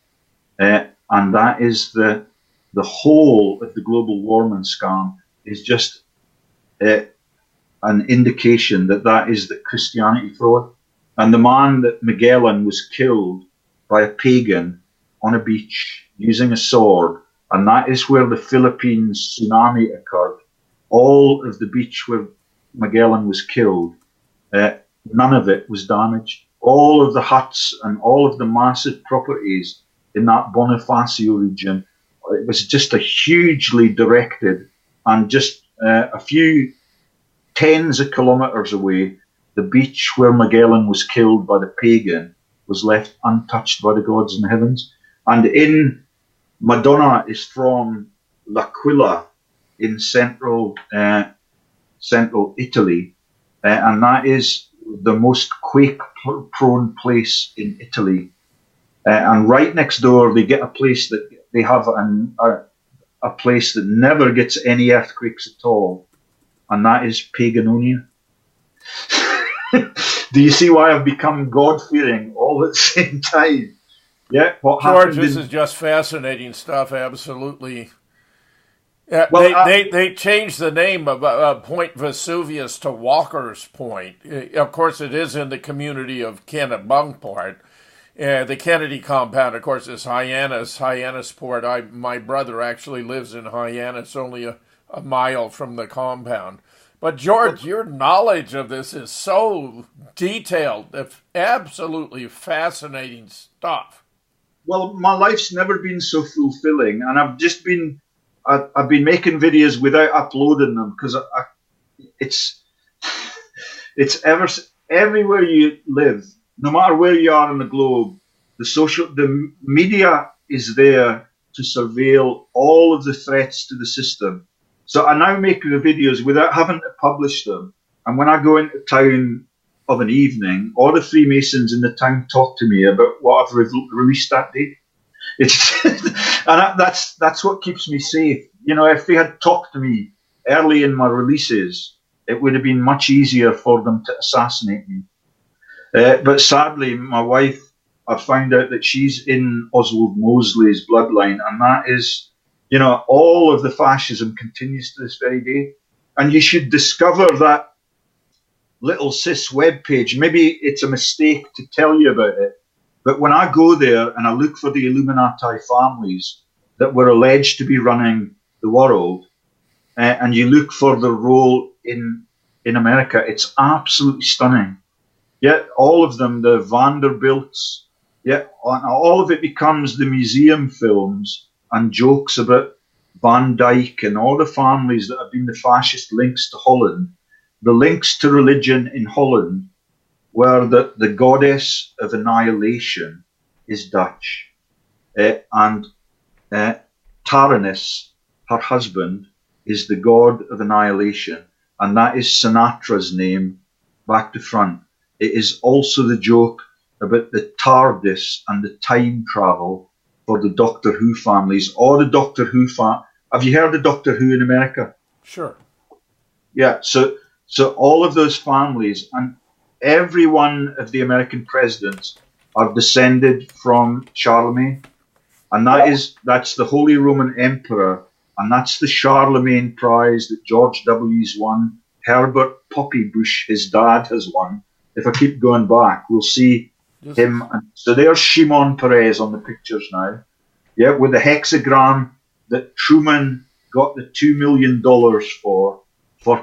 And that is the whole of the global warming scam is just an indication that is the Christianity fraud. And the man that Magellan was killed by a pagan on a beach using a sword, and that is where the Philippines tsunami occurred. All of the beach where Magellan was killed, none of it was damaged. All of the huts and all of the massive properties in that Bonifacio region, it was just a hugely directed, and just a few tens of kilometers away, the beach where Magellan was killed by the pagan was left untouched by the gods in the heavens. And in Madonna is from L'Aquila in central Italy, and that is the most quake-prone place in Italy. And right next door, they get a place that they have a place that never gets any earthquakes at all, and that is Paganonia. Do you see why I've become God-fearing all at the same time? Yeah, George, this is just fascinating stuff. Absolutely. Yeah, well, they changed the name of Point Vesuvius to Walker's Point. Of course, it is in the community of Kennebunkport. The Kennedy compound, of course, is Hyannisport. My brother actually lives in Hyannis, only a mile from the compound. But George, your knowledge of this is so detailed, absolutely fascinating stuff. Well, my life's never been so fulfilling, and I've been making videos without uploading them because it's everywhere you live, no matter where you are in the globe, the media is there to surveil all of the threats to the system. So I now make the videos without having to publish them. And when I go into town of an evening, all the Freemasons in the town talk to me about what I've released that day. And that's what keeps me safe. You know, if they had talked to me early in my releases, it would have been much easier for them to assassinate me. But sadly, my wife, I found out that she's in Oswald Mosley's bloodline, and that is, you know, all of the fascism continues to this very day. And you should discover that little cis webpage. Maybe it's a mistake to tell you about it, but when I go there and I look for the Illuminati families that were alleged to be running the world, and you look for the role in America, it's absolutely stunning. Yet all of them, the Vanderbilts, yet all of it becomes the museum films and jokes about Van Dyke and all the families that have been the fascist links to Holland. The links to religion in Holland were that the goddess of annihilation is Dutch. And Taranis, her husband, is the god of annihilation. And that is Sinatra's name back to front. It is also the joke about the TARDIS and the time travel for the Doctor Who families, or the Doctor Who Have you heard of Doctor Who in America? Sure. Yeah, so all of those families and every one of the American presidents are descended from Charlemagne, and that's the Holy Roman Emperor, and that's the Charlemagne Prize that George W.'s won. Herbert Poppybush, his dad, has won. If I keep going back, we'll see him. So there's Shimon Peres on the pictures now. Yeah, with the hexagram that Truman got the $2 million for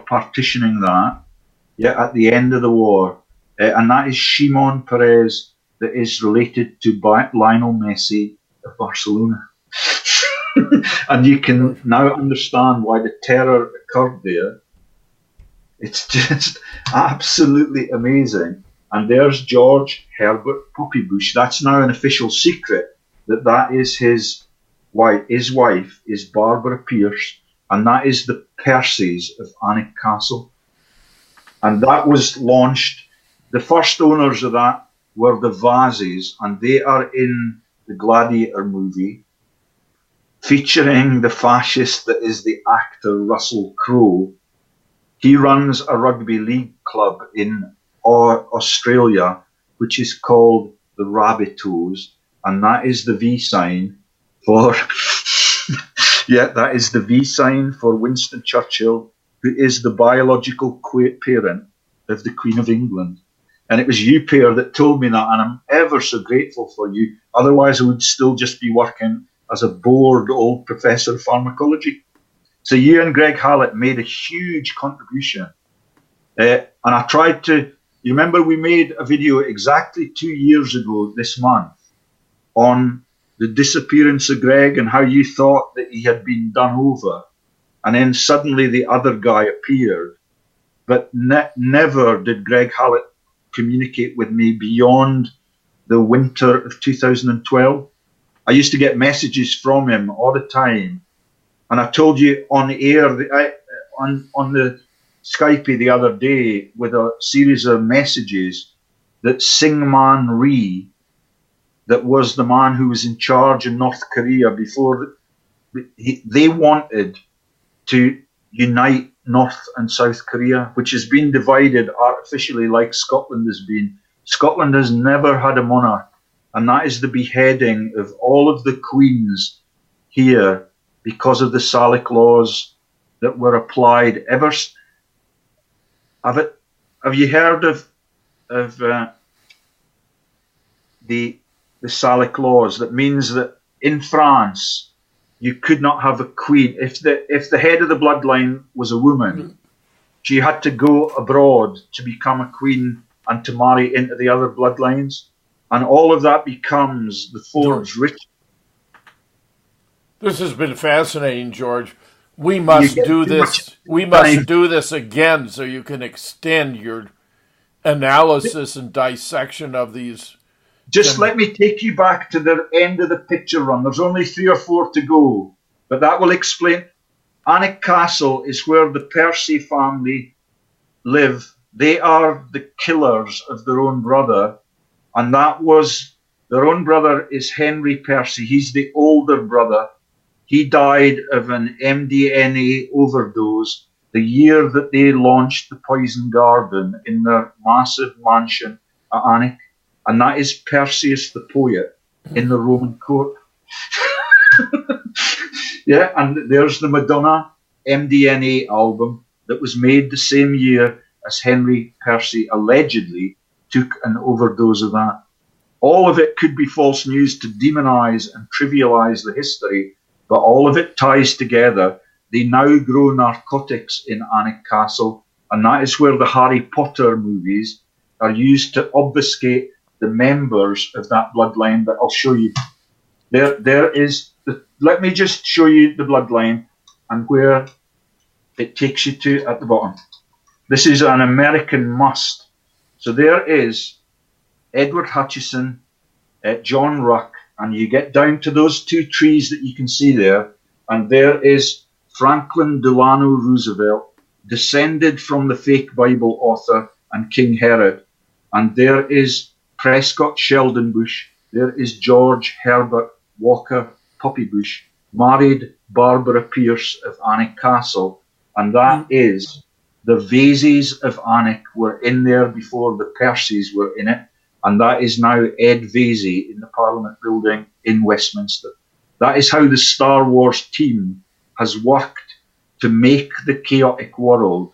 partitioning that. Yeah, at the end of the war. And that is Shimon Peres, that is related to Lionel Messi of Barcelona. And you can now understand why the terror occurred there. It's just absolutely amazing. And there's George Herbert Poppybush. That's now an official secret that is his wife. His wife is Barbara Pierce, and that is the Percys of Alnwick Castle. And that was launched. The first owners of that were the Vazes, and they are in the Gladiator movie, featuring the fascist that is the actor Russell Crowe. He runs a rugby league club in Australia, which is called the Rabbitohs, and that is the V sign for that is the V sign for Winston Churchill, who is the biological parent of the Queen of England. And it was you, Per, that told me that, and I'm ever so grateful for you. Otherwise, I would still just be working as a bored old professor of pharmacology. So you and Greg Hallett made a huge contribution. And I tried to, you remember we made a video exactly 2 years ago this month on the disappearance of Greg and how you thought that he had been done over. And then suddenly the other guy appeared. But never did Greg Hallett communicate with me beyond the winter of 2012. I used to get messages from him all the time. And I told you on air, on the Skype the other day with a series of messages that Syngman Rhee, that was the man who was in charge in North Korea before, they wanted to unite North and South Korea, which has been divided artificially like Scotland has been. Scotland has never had a monarch, and that is the beheading of all of the queens here because of the Salic laws that were applied. Have you heard of the the Salic laws that means that in France you could not have a queen. If the head of the bloodline was a woman, she had to go abroad to become a queen and to marry into the other bloodlines. And all of that becomes the forged ritual. This has been fascinating, George. We must do this. We must do this again so you can extend your analysis and dissection of these. Just let me take you back to the end of the picture run. There's only 3 or 4 to go, but that will explain. Alnwick Castle is where the Percy family live. They are the killers of their own brother, and that was their own brother is Henry Percy. He's the older brother. He died of an MDMA overdose the year that they launched the Poison Garden in their massive mansion at Alnwick. And that is Perseus the poet in the Roman court. Yeah, and there's the Madonna MDNA album that was made the same year as Henry Percy allegedly took an overdose of that. All of it could be false news to demonize and trivialize the history, but all of it ties together. They now grow narcotics in Alnwick Castle, and that is where the Harry Potter movies are used to obfuscate the members of that bloodline that I'll show you. There is, let me just show you the bloodline and where it takes you to at the bottom. This is an American must. So there is Edward Hutchison, John Ruck, and you get down to those 2 trees that you can see there, and there is Franklin Delano Roosevelt, descended from the fake Bible author and King Herod, and there is Prescott Sheldon Bush, there is George Herbert Walker Puppy Bush, married Barbara Pierce of Alnwick Castle, and that is the Vases of Alnwick were in there before the Percys were in it, and that is now Ed Vasey in the Parliament building in Westminster. That is how the Star Wars team has worked to make the chaotic world,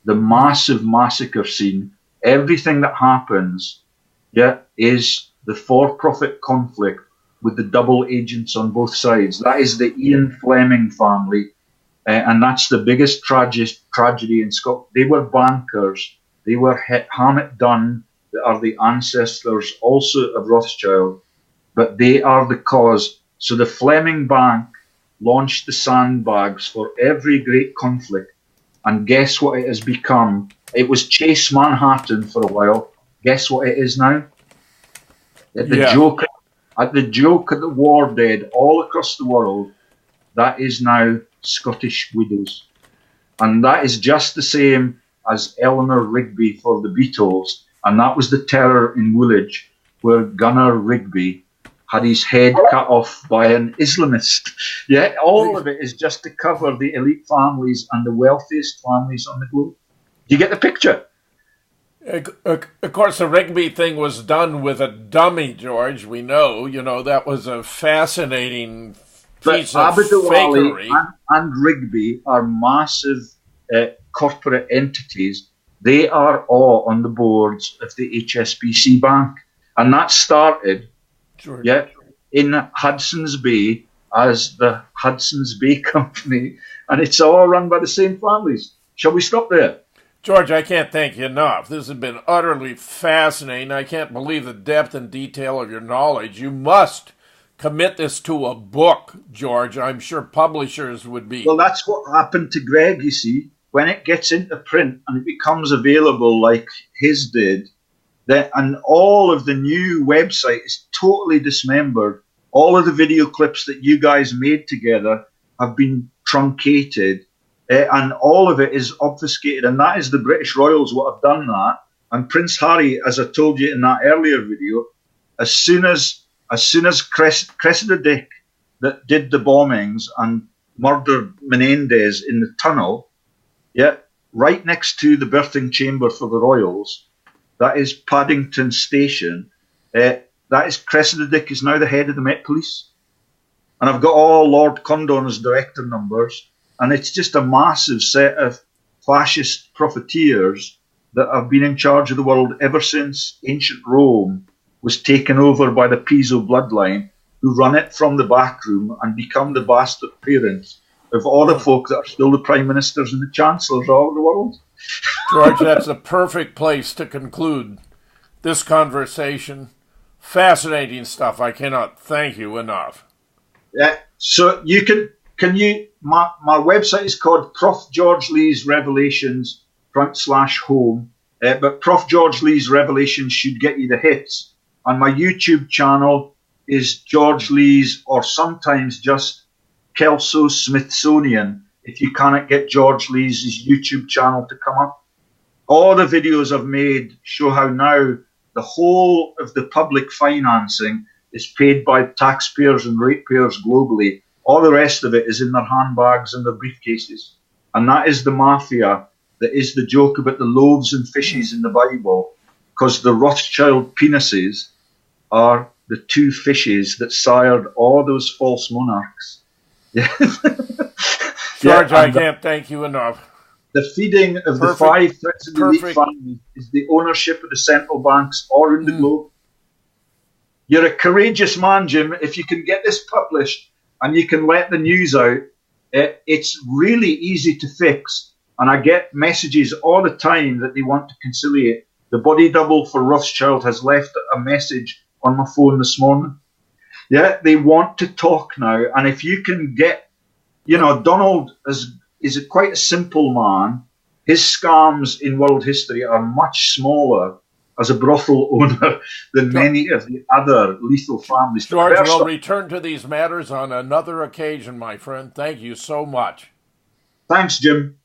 the massive massacre scene, everything that happens, is the for-profit conflict with the double agents on both sides. That is the Ian Fleming family, and that's the biggest tragedy in Scotland. They were bankers. They were Hammett Dunn, that are the ancestors also of Rothschild, but they are the cause. So the Fleming Bank launched the sandbags for every great conflict, and guess what it has become? It was Chase Manhattan for a while. Guess what it is now? At the joke at the war dead all across the world, that is now Scottish Widows. And that is just the same as Eleanor Rigby for the Beatles. And that was the terror in Woolwich, where Gunnar Rigby had his head cut off by an Islamist. Yeah, all of it is just to cover the elite families and the wealthiest families on the globe. Do you get the picture? Of course, the Rigby thing was done with a dummy, George. We know, that was a fascinating piece of fakery. And Rigby are massive corporate entities. They are all on the boards of the HSBC Bank. And that started in Hudson's Bay as the Hudson's Bay Company. And it's all run by the same families. Shall we stop there? George, I can't thank you enough. This has been utterly fascinating. I can't believe the depth and detail of your knowledge. You must commit this to a book, George. I'm sure publishers would be. Well, that's what happened to Greg, you see. When it gets into print and it becomes available like his did, and all of the new website is totally dismembered. All of the video clips that you guys made together have been truncated, and all of it is obfuscated. And that is the British Royals what have done that. And Prince Harry, as I told you in that earlier video, as soon as Cressida Dick that did the bombings and murdered Menendez in the tunnel, right next to the birthing chamber for the Royals, that is Paddington Station. That is Cressida Dick is now the head of the Met Police. And I've got all Lord Condon's director numbers, and it's just a massive set of fascist profiteers that have been in charge of the world ever since ancient Rome was taken over by the Piso bloodline, who run it from the back room and become the bastard parents of all the folk that are still the prime ministers and the chancellors all over the world. George, that's a perfect place to conclude this conversation. Fascinating stuff. I cannot thank you enough. Yeah. So you my website is called Prof. George Lee's Revelations /home. But Prof. George Lee's Revelations should get you the hits. And my YouTube channel is George Lee's, or sometimes just Kelso Smithsonian, if you cannot get George Lee's YouTube channel to come up. All the videos I've made show how now the whole of the public financing is paid by taxpayers and ratepayers globally. All the rest of it is in their handbags and their briefcases. And that is the mafia. That is the joke about the loaves and fishes in the Bible, because the Rothschild penises are the two fishes that sired all those false monarchs. Yeah. George, I can't thank you enough. The feeding of the 5 threats of the elite family is the ownership of the central banks all in the globe. You're a courageous man, Jim. If you can get this published and you can let the news out, it's really easy to fix. And I get messages all the time that they want to conciliate. The body double for Rothschild has left a message on my phone this morning. Yeah, they want to talk now. And if you can get, Donald is quite a simple man. His scams in world history are much smaller as a brothel owner than many of the other lethal families. George, we'll return to these matters on another occasion, my friend. Thank you so much. Thanks, Jim.